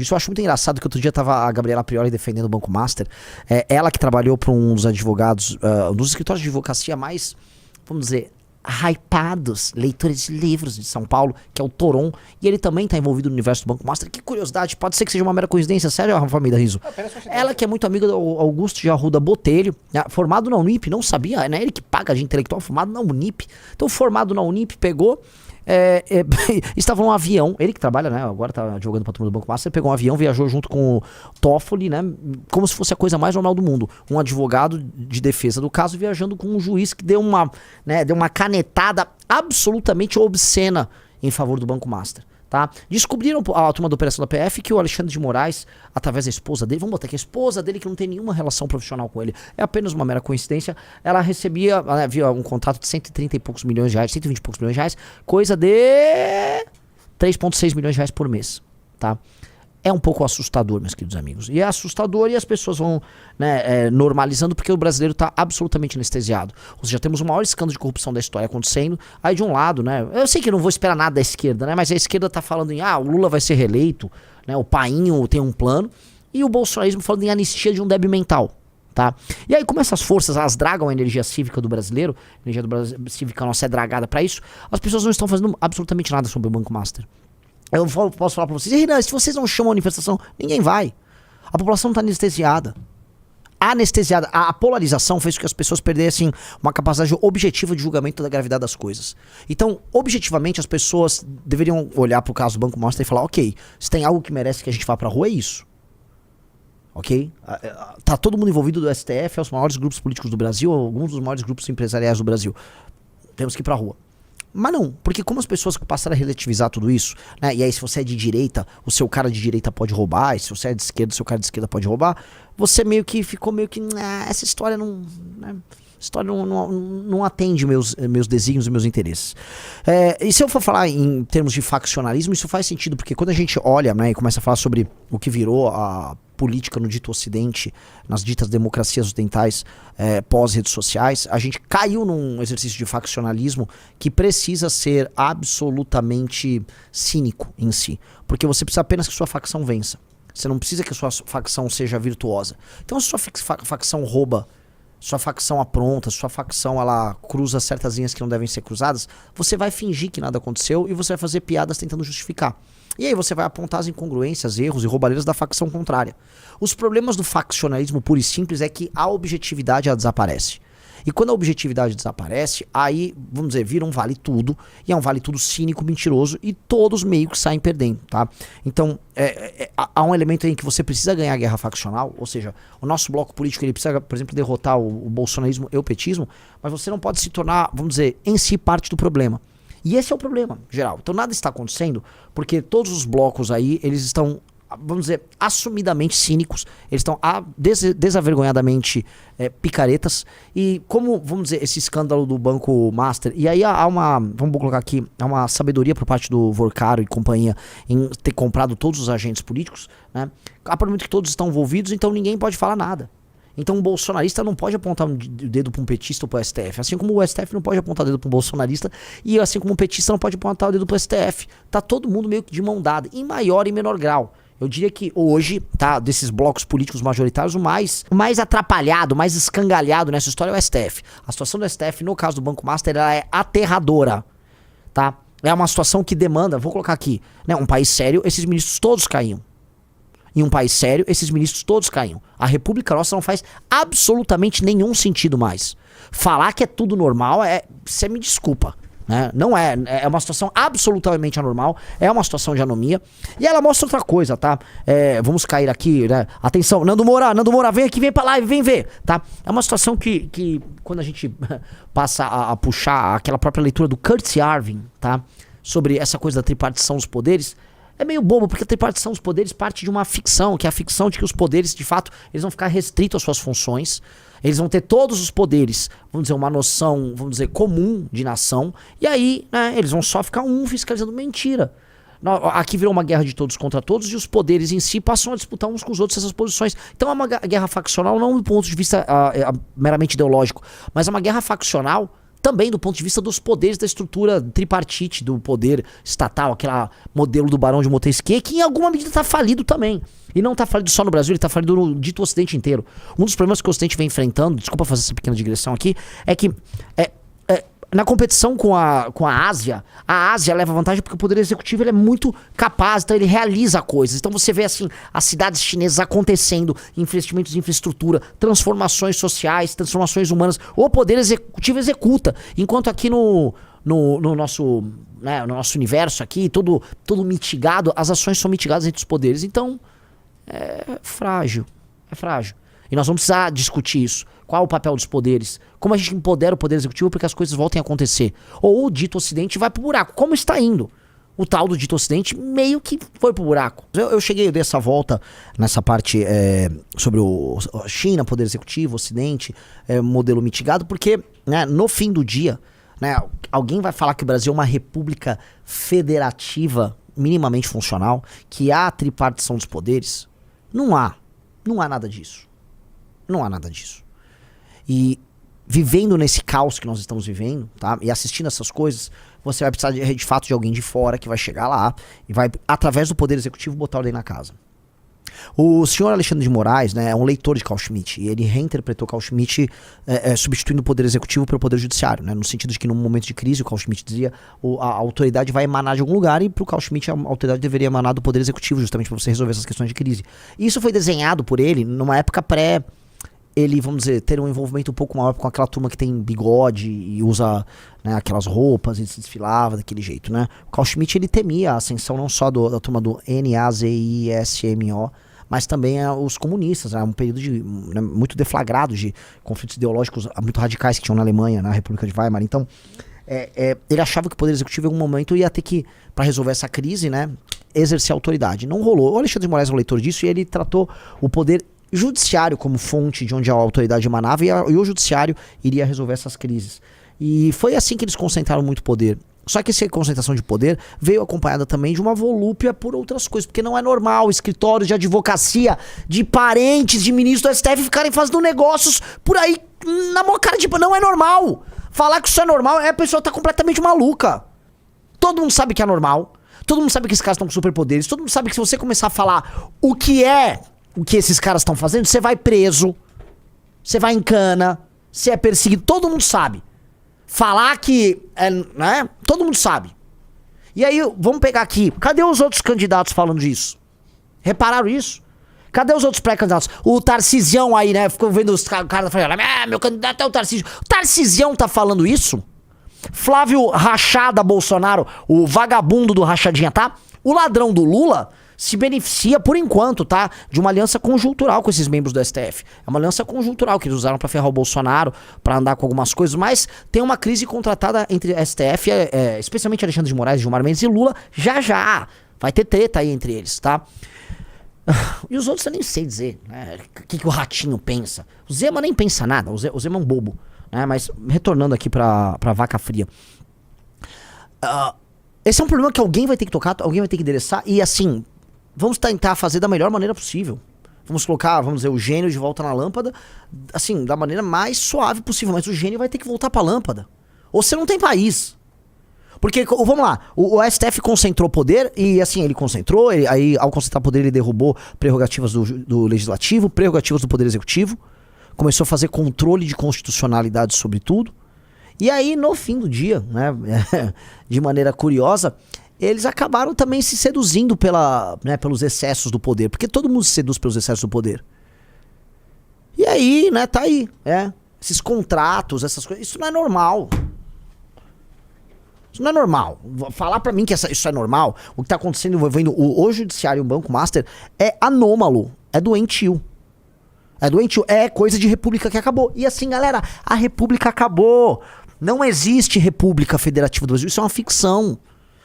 Isso eu acho muito engraçado, que outro dia tava a Gabriela Prioli defendendo o Banco Master. Ela que trabalhou para um dos advogados, um dos escritórios de advocacia mais, vamos dizer, hypados, leitores de livros de São Paulo, que é o Toron, e ele também tá envolvido no universo do Banco Master. Que curiosidade, pode ser que seja uma mera coincidência, sério, família Riso? Ela que é muito amiga do Augusto de Arruda Botelho, formado na Unip, não sabia, né? Ele que paga de intelectual, formado na Unip. Então, formado na Unip, pegou... estava num avião, ele que trabalha, né, agora tá jogando pra turma do Banco Master, pegou um avião, viajou junto com o Toffoli, né, como se fosse a coisa mais normal do mundo, um advogado de defesa do caso viajando com um juiz que deu uma canetada absolutamente obscena em favor do Banco Master. Tá? Descobriram a turma da Operação da PF que o Alexandre de Moraes, através da esposa dele, vamos botar aqui, a esposa dele que não tem nenhuma relação profissional com ele, é apenas uma mera coincidência, ela recebia, havia um contrato de 130 e poucos milhões de reais, 120 e poucos milhões de reais, coisa de 3,6 milhões de reais por mês, tá? É um pouco assustador, meus queridos amigos. E é assustador, e as pessoas vão, né, normalizando, porque o brasileiro está absolutamente anestesiado. Ou seja, temos o maior escândalo de corrupção da história acontecendo. Aí de um lado, né, eu sei que não vou esperar nada da esquerda, né, mas a esquerda tá falando em, o Lula vai ser reeleito, né, o Painho tem um plano, e o bolsonarismo falando em anistia de um débil mental. Tá? E aí, como essas forças, elas dragam a energia cívica do brasileiro, a energia do cívica nossa é dragada para isso, as pessoas não estão fazendo absolutamente nada sobre o Banco Master. Eu posso falar pra vocês, Renan, se vocês não chamam a manifestação, ninguém vai. A população tá anestesiada. Anestesiada. A polarização fez com que as pessoas perdessem uma capacidade objetiva de julgamento da gravidade das coisas. Então, objetivamente, as pessoas deveriam olhar pro caso do Banco Master e falar, ok, se tem algo que merece que a gente vá pra rua, é isso. Ok? Tá todo mundo envolvido do STF, é os maiores grupos políticos do Brasil, alguns dos maiores grupos empresariais do Brasil. Temos que ir pra rua. Mas não, porque como as pessoas passaram a relativizar tudo isso, né? E aí se você é de direita, o seu cara de direita pode roubar, e se você é de esquerda, o seu cara de esquerda pode roubar, você meio que ficou meio que, essa história não... Né? História não atende meus desígnios e meus interesses. E se eu for falar em termos de faccionalismo, isso faz sentido, porque quando a gente olha, né, e começa a falar sobre o que virou a política no dito ocidente, nas ditas democracias ocidentais pós-redes sociais, a gente caiu num exercício de faccionalismo que precisa ser absolutamente cínico em si. Porque você precisa apenas que sua facção vença. Você não precisa que a sua facção seja virtuosa. Então se sua facção rouba, sua facção apronta, sua facção ela cruza certas linhas que não devem ser cruzadas, você vai fingir que nada aconteceu e você vai fazer piadas tentando justificar. E aí você vai apontar as incongruências, erros e roubalheiras da facção contrária. Os problemas do faccionalismo puro e simples é que a objetividade ela desaparece. E quando a objetividade desaparece, aí, vamos dizer, vira um vale tudo, e é um vale tudo cínico, mentiroso, e todos meio que saem perdendo, tá? Então, há um elemento aí em que você precisa ganhar a guerra faccional, ou seja, o nosso bloco político, ele precisa, por exemplo, derrotar o bolsonarismo e o petismo, mas você não pode se tornar, vamos dizer, em si parte do problema. E esse é o problema, geral. Então nada está acontecendo, porque todos os blocos aí, eles estão, vamos dizer, assumidamente cínicos, eles estão desavergonhadamente picaretas, e como, vamos dizer, esse escândalo do Banco Master, e aí há uma, vamos colocar aqui, há uma sabedoria por parte do Vorcaro e companhia em ter comprado todos os agentes políticos, né? A partir do momento que todos estão envolvidos, então ninguém pode falar nada. Então um bolsonarista não pode apontar o dedo para um petista ou para o STF, assim como o STF não pode apontar o dedo para um bolsonarista, e assim como um petista não pode apontar o dedo para o STF. Tá todo mundo meio que de mão dada, em maior e menor grau. Eu diria que hoje, tá, desses blocos políticos majoritários, o mais atrapalhado, mais escangalhado nessa história é o STF. A situação do STF, no caso do Banco Master, ela é aterradora, tá? É uma situação que demanda, vou colocar aqui, né, um país sério, esses ministros todos caíam. Em um país sério, esses ministros todos caíam. A República Nossa não faz absolutamente nenhum sentido mais. Falar que é tudo normal, você me desculpa, né? Não é uma situação absolutamente anormal, é uma situação de anomia. E ela mostra outra coisa, tá? Vamos cair aqui, né? Atenção, Nando Moura, vem aqui, vem pra live, vem ver, tá? É uma situação que quando a gente passa a puxar aquela própria leitura do Curtis Yarvin, tá? Sobre essa coisa da tripartição dos poderes, é meio bobo, porque a tripartição dos poderes parte de uma ficção, que é a ficção de que os poderes, de fato, eles vão ficar restritos às suas funções, eles vão ter todos os poderes, vamos dizer, uma noção, vamos dizer, comum de nação, e aí, né, eles vão só ficar fiscalizando. Mentira. Aqui virou uma guerra de todos contra todos, e os poderes em si passam a disputar uns com os outros essas posições. Então é uma guerra faccional, não do ponto de vista meramente ideológico, mas é uma guerra faccional, também do ponto de vista dos poderes da estrutura tripartite do poder estatal, aquele modelo do Barão de Montesquieu, que em alguma medida está falido também. E não está falido só no Brasil, ele está falido no dito Ocidente inteiro. Um dos problemas que o Ocidente vem enfrentando, desculpa fazer essa pequena digressão aqui, é que na competição com a Ásia leva vantagem porque o poder executivo ele é muito capaz, então ele realiza coisas. Então você vê assim, as cidades chinesas acontecendo, investimentos em infraestrutura, transformações sociais, transformações humanas. O poder executivo executa, enquanto aqui no nosso, né, no nosso universo aqui, todo mitigado, as ações são mitigadas entre os poderes. Então, é frágil. E nós vamos precisar discutir isso. Qual é o papel dos poderes? Como a gente empodera o poder executivo para que as coisas voltem a acontecer? Ou o dito Ocidente vai pro buraco, como está indo? O tal do dito Ocidente meio que foi pro buraco. Eu dei essa volta nessa parte sobre a China, poder executivo, Ocidente, modelo mitigado, porque, né, no fim do dia, né, alguém vai falar que o Brasil é uma república federativa minimamente funcional, que há a tripartição dos poderes? Não há nada disso. Não há nada disso. E vivendo nesse caos que nós estamos vivendo, tá? E assistindo essas coisas, você vai precisar de fato de alguém de fora que vai chegar lá e vai, através do poder executivo, botar ordem na casa. O senhor Alexandre de Moraes, né, é um leitor de Carl Schmitt, e ele reinterpretou Carl Schmitt substituindo o poder executivo pelo poder judiciário, né, no sentido de que num momento de crise, o Carl Schmitt dizia, a autoridade vai emanar de algum lugar, e para o Carl Schmitt a autoridade deveria emanar do poder executivo, justamente para você resolver essas questões de crise. E isso foi desenhado por ele numa época ele, vamos dizer, ter um envolvimento um pouco maior com aquela turma que tem bigode e usa, né, aquelas roupas e se desfilava daquele jeito, né? O Carl Schmitt, ele temia a ascensão não só da turma do NAZISMO, mas também os comunistas, né? Um período né, muito deflagrado de conflitos ideológicos muito radicais que tinham na Alemanha, na República de Weimar. Então, ele achava que o Poder Executivo em algum momento ia ter que, para resolver essa crise, né, exercer autoridade. Não rolou. O Alexandre de Moraes é um leitor disso e ele tratou o Poder Judiciário como fonte de onde a autoridade emanava e o Judiciário iria resolver essas crises. E foi assim que eles concentraram muito poder. Só que essa concentração de poder veio acompanhada também de uma volúpia por outras coisas, porque não é normal escritórios de advocacia de parentes de ministros do STF ficarem fazendo negócios por aí na maior cara de... Não é normal. Falar que isso é normal, a pessoa tá completamente maluca. Todo mundo sabe que é normal. Todo mundo sabe que esses caras estão com superpoderes. Todo mundo sabe que se você começar a falar o que esses caras estão fazendo, você vai preso, você vai em cana, você é perseguido, todo mundo sabe. Falar que, né, todo mundo sabe. E aí, vamos pegar aqui, cadê os outros candidatos falando disso? Repararam isso? Cadê os outros pré-candidatos? O Tarcisião aí, né, ficou vendo os caras falando, meu candidato é o Tarcísio. O Tarcisião tá falando isso? Flávio Rachada Bolsonaro, o vagabundo do Rachadinha, tá? O ladrão do Lula se beneficia, por enquanto, tá? De uma aliança conjuntural com esses membros do STF. É uma aliança conjuntural que eles usaram pra ferrar o Bolsonaro, pra andar com algumas coisas, mas tem uma crise contratada entre STF, especialmente Alexandre de Moraes, Gilmar Mendes e Lula, já. Vai ter treta aí entre eles, tá? E os outros eu nem sei dizer, né? O que o Ratinho pensa. O Zema nem pensa nada, o Zema é um bobo, né? Mas retornando aqui pra vaca fria. Esse é um problema que alguém vai ter que tocar, alguém vai ter que endereçar, e assim... Vamos tentar fazer da melhor maneira possível. Vamos colocar, vamos dizer, o gênio de volta na lâmpada, assim, da maneira mais suave possível. Mas o gênio vai ter que voltar pra lâmpada. Ou você não tem país. Porque, vamos lá, o STF concentrou poder e, assim, ele concentrou, aí ao concentrar poder ele derrubou prerrogativas do Legislativo, prerrogativas do Poder Executivo, começou a fazer controle de constitucionalidade sobre tudo. E aí, no fim do dia, né, de maneira curiosa... Eles acabaram também se seduzindo pelos excessos do poder. Porque todo mundo se seduz pelos excessos do poder. E aí, né, tá aí. Esses contratos, essas coisas. Isso não é normal. Isso não é normal. Falar pra mim que isso é normal, o que tá acontecendo envolvendo o Judiciário e o Banco Master, é anômalo. É doentio. É coisa de república que acabou. E assim, galera, a república acabou. Não existe república federativa do Brasil. Isso é uma ficção.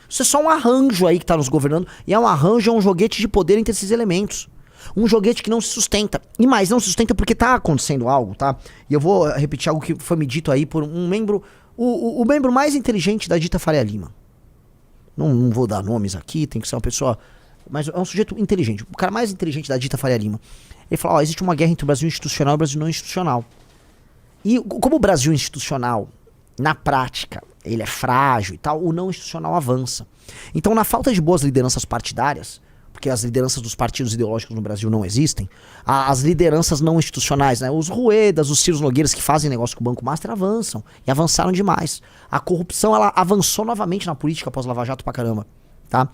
Isso é só um arranjo aí que tá nos governando. E é um arranjo, é um joguete de poder entre esses elementos. Um joguete que não se sustenta. E mais, não se sustenta porque tá acontecendo algo, tá? E eu vou repetir algo que foi me dito aí por um membro... O membro mais inteligente da dita Faria Lima. Não vou dar nomes aqui, tem que ser uma pessoa... Mas é um sujeito inteligente. O cara mais inteligente da dita Faria Lima. Ele falou, existe uma guerra entre o Brasil institucional e o Brasil não institucional... E como o Brasil institucional... na prática, ele é frágil e tal, o não institucional avança. Então, na falta de boas lideranças partidárias, porque as lideranças dos partidos ideológicos no Brasil não existem, as lideranças não institucionais, né, os Ruedas, os Ciro Nogueiras que fazem negócio com o Banco Master avançam, e avançaram demais. A corrupção, ela avançou novamente na política após Lava Jato pra caramba, tá?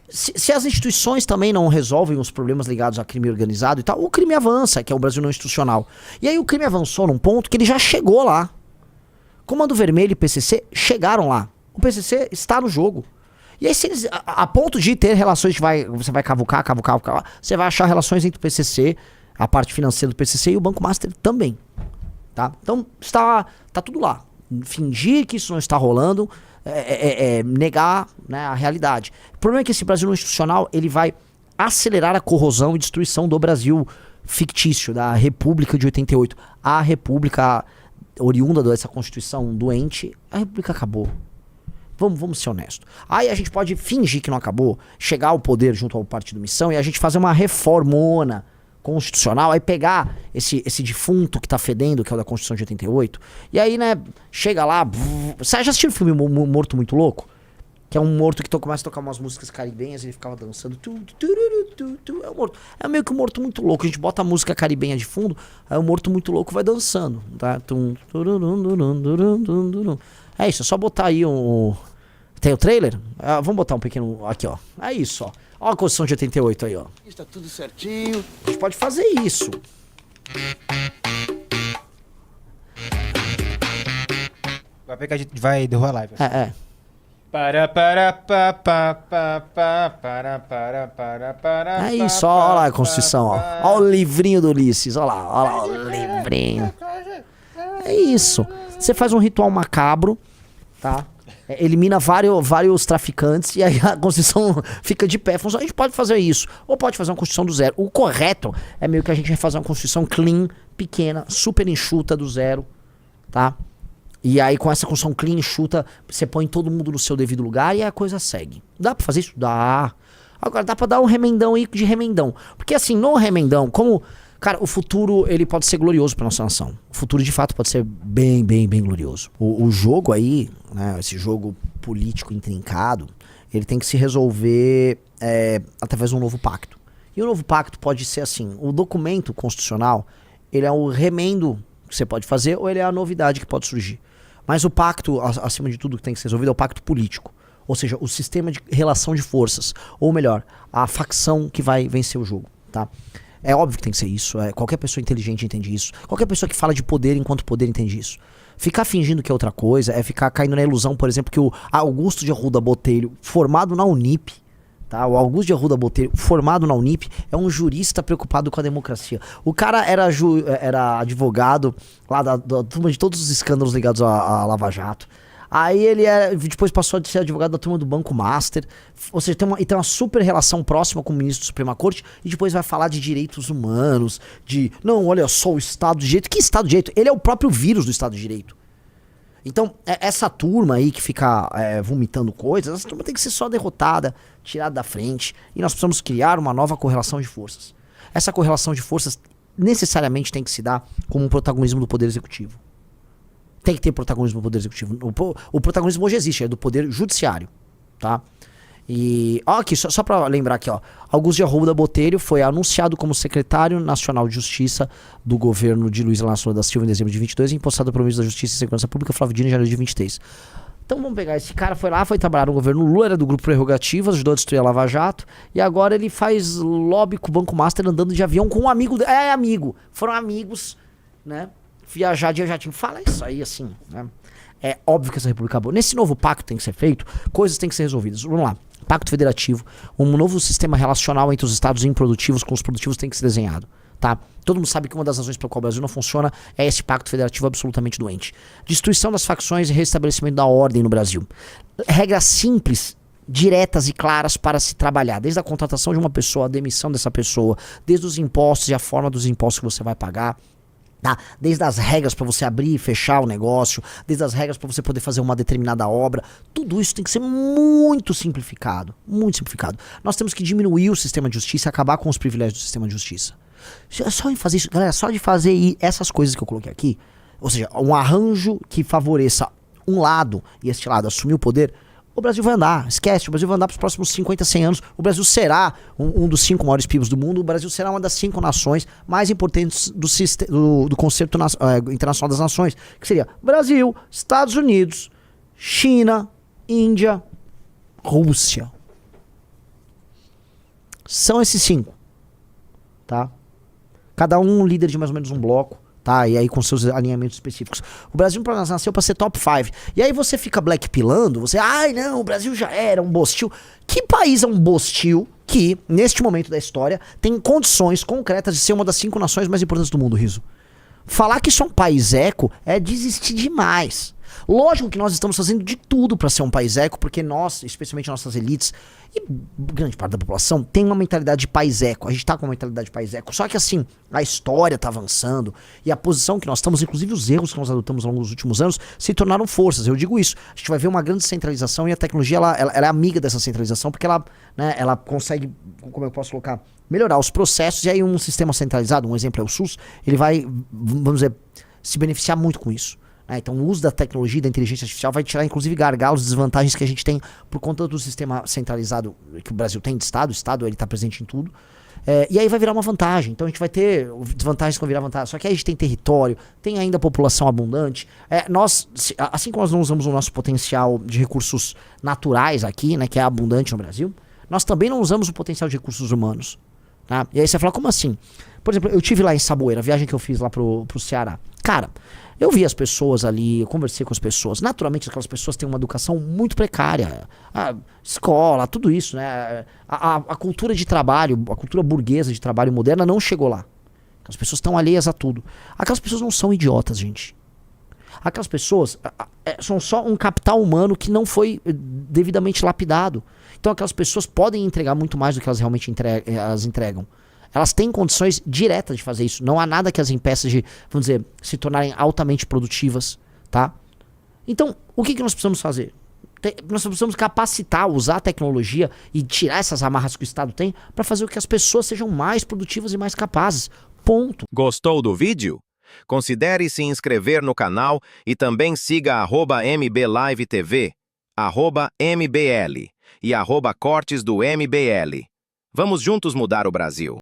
Se as instituições também não resolvem os problemas ligados a crime organizado e tal, o crime avança, que é o Brasil não institucional. E aí o crime avançou num ponto que ele já chegou lá. Comando Vermelho e PCC chegaram lá. O PCC está no jogo. E aí, se eles, a ponto de ter relações que você vai cavucar, você vai achar relações entre o PCC, a parte financeira do PCC e o Banco Master também. Tá? Então, tá tudo lá. Fingir que isso não está rolando negar, né, a realidade. O problema é que esse Brasil não institucional, ele vai acelerar a corrosão e destruição do Brasil fictício, da República de 88. A República oriunda dessa Constituição doente, a República acabou. Vamos ser honestos. Aí a gente pode fingir que não acabou, chegar ao poder junto ao Partido Missão e a gente fazer uma reformona constitucional, aí pegar esse defunto que tá fedendo, que é o da Constituição de 88, e aí, né, chega lá... Você já assistiu o filme Morto Muito Louco? Que é um morto que começa a tocar umas músicas caribenhas e ele ficava dançando. É um morto. É meio que um morto muito louco. A gente bota a música caribenha de fundo, aí o morto muito louco vai dançando. Tá? É isso, é só botar aí um... Tem o trailer? Vamos botar um pequeno... Aqui, ó. É isso, ó. Ó a Constituição de 88 aí, ó. Está tudo certinho. A gente pode fazer isso. Vai pegar, a gente vai derrubar a live. É. É isso, ó, ó lá a Constituição, ó. Ó o livrinho do Ulisses, ó lá o livrinho. É isso. Você faz um ritual macabro, tá? Elimina vários traficantes e aí a Constituição fica de pé. A gente pode fazer isso. Ou pode fazer uma Constituição do zero. O correto é meio que a gente vai fazer uma Constituição clean, pequena, super enxuta do zero, tá? E aí com essa Constituição clean, enxuta, você põe todo mundo no seu devido lugar e a coisa segue. Dá pra fazer isso? Dá. Agora dá pra dar um remendão aí de remendão. Porque assim, no remendão, como... Cara, o futuro, ele pode ser glorioso pra nossa nação. O futuro, de fato, pode ser bem, bem, bem glorioso. O jogo aí, né, esse jogo político intrincado, ele tem que se resolver através de um novo pacto. E o novo pacto pode ser assim, o documento constitucional, ele é o remendo que você pode fazer ou ele é a novidade que pode surgir. Mas o pacto, acima de tudo, que tem que ser resolvido é o pacto político. Ou seja, o sistema de relação de forças. Ou melhor, a facção que vai vencer o jogo, tá? É óbvio que tem que ser isso. Qualquer pessoa inteligente entende isso. Qualquer pessoa que fala de poder enquanto poder entende isso. Ficar fingindo que é outra coisa é ficar caindo na ilusão, por exemplo, que o Augusto de Arruda Botelho, formado na Unip, tá? O Augusto de Arruda Botelho, formado na Unip, é um jurista preocupado com a democracia. O cara era advogado lá da turma de todos os escândalos ligados a Lava Jato. Aí ele depois passou a ser advogado da turma do Banco Master. Ou seja, tem uma super relação próxima com o ministro da Suprema Corte. E depois vai falar de direitos humanos. Não, olha só, o Estado de Direito. Que Estado de Direito? Ele é o próprio vírus do Estado de Direito. Então, essa turma aí que fica vomitando coisas, essa turma tem que ser só derrotada, tirada da frente. E nós precisamos criar uma nova correlação de forças. Essa correlação de forças necessariamente tem que se dar como um protagonismo do Poder Executivo. Tem que ter protagonismo do Poder Executivo. O protagonismo hoje existe, é do Poder Judiciário, tá? E, ó, aqui, só pra lembrar aqui, ó. Augusto de Arruda Botelho foi anunciado como secretário nacional de Justiça do governo de Luiz Inácio Lula da Silva em dezembro de 22 e empossado pelo ministro da Justiça e Segurança Pública, Flávio Dino, em janeiro de 23. Então vamos pegar, esse cara foi trabalhar no governo Lula, era do grupo Prerrogativas, ajudou a destruir a Lava Jato, e agora ele faz lobby com o Banco Master andando de avião com um amigo, foram amigos, né? Viajar de jatinho. Fala isso aí, assim, né? É óbvio que essa república acabou. Nesse novo pacto tem que ser feito, coisas têm que ser resolvidas. Vamos lá. Pacto federativo, um novo sistema relacional entre os estados improdutivos com os produtivos tem que ser desenhado, tá? Todo mundo sabe que uma das razões pela qual o Brasil não funciona é esse pacto federativo absolutamente doente. Destruição das facções e restabelecimento da ordem no Brasil. Regras simples, diretas e claras para se trabalhar, desde a contratação de uma pessoa, a demissão dessa pessoa, desde os impostos e a forma dos impostos que você vai pagar, tá? Desde as regras para você abrir e fechar o negócio, desde as regras para você poder fazer uma determinada obra, tudo isso tem que ser muito simplificado, muito simplificado. Nós temos que diminuir o sistema de justiça e acabar com os privilégios do sistema de justiça. Só de fazer isso, galera, só de fazer essas coisas que eu coloquei aqui, ou seja, um arranjo que favoreça um lado e este lado assumir o poder, o Brasil vai andar, esquece, o Brasil vai andar para os próximos 50, 100 anos, o Brasil será um dos 5 maiores PIBs do mundo, o Brasil será uma das 5 nações mais importantes do concerto internacional das nações, que seria Brasil, Estados Unidos, China, Índia, Rússia. São esses 5, tá? Cada um líder de mais ou menos um bloco, tá? E aí com seus alinhamentos específicos. O Brasil nasceu para ser top 5. E aí você fica blackpillando, você, ai não, o Brasil já era um bostil. Que país é um bostil que, neste momento da história, tem condições concretas de ser uma das 5 nações mais importantes do mundo, Riso? Falar que isso é um país eco é desistir demais. Lógico que nós estamos fazendo de tudo para ser um país eco, porque nós, especialmente nossas elites, e grande parte da população, tem uma mentalidade de país eco. A gente tá com uma mentalidade de país eco. Só que assim, a história tá avançando e a posição que nós estamos, inclusive os erros que nós adotamos ao longo dos últimos anos, se tornaram forças. Eu digo isso. A gente vai ver uma grande centralização e a tecnologia, ela é amiga dessa centralização, porque ela, né, ela consegue, como eu posso colocar, melhorar os processos. E aí um sistema centralizado, um exemplo é o SUS, ele vai, vamos dizer, se beneficiar muito com isso. Então o uso da tecnologia, da inteligência artificial vai tirar inclusive gargalos, desvantagens que a gente tem por conta do sistema centralizado que o Brasil tem de Estado. O Estado ele está presente em tudo. E aí vai virar uma vantagem. Então a gente vai ter desvantagens que vão virar vantagem. Só que aí a gente tem território, tem ainda população abundante. Nós, assim como nós não usamos o nosso potencial de recursos naturais aqui, né, que é abundante no Brasil, nós também não usamos o potencial de recursos humanos. Tá? E aí você fala, como assim? Por exemplo, eu tive lá em Saboeira, a viagem que eu fiz lá pro Ceará. Cara, eu vi as pessoas ali, eu conversei com as pessoas. Naturalmente, aquelas pessoas têm uma educação muito precária. A escola, tudo isso, né? A cultura de trabalho, a cultura burguesa de trabalho moderna não chegou lá. As pessoas estão alheias a tudo. Aquelas pessoas não são idiotas, gente. Aquelas pessoas são só um capital humano que não foi devidamente lapidado. Então aquelas pessoas podem entregar muito mais do que elas realmente entregam. Elas têm condições diretas de fazer isso. Não há nada que as impeça de, vamos dizer, se tornarem altamente produtivas, tá? Então, o que nós precisamos fazer? Nós precisamos capacitar, usar a tecnologia e tirar essas amarras que o Estado tem para fazer com que as pessoas sejam mais produtivas e mais capazes. Ponto. Gostou do vídeo? Considere se inscrever no canal e também siga @MBLiveTV, @MBL e @Cortes do MBL. Vamos juntos mudar o Brasil.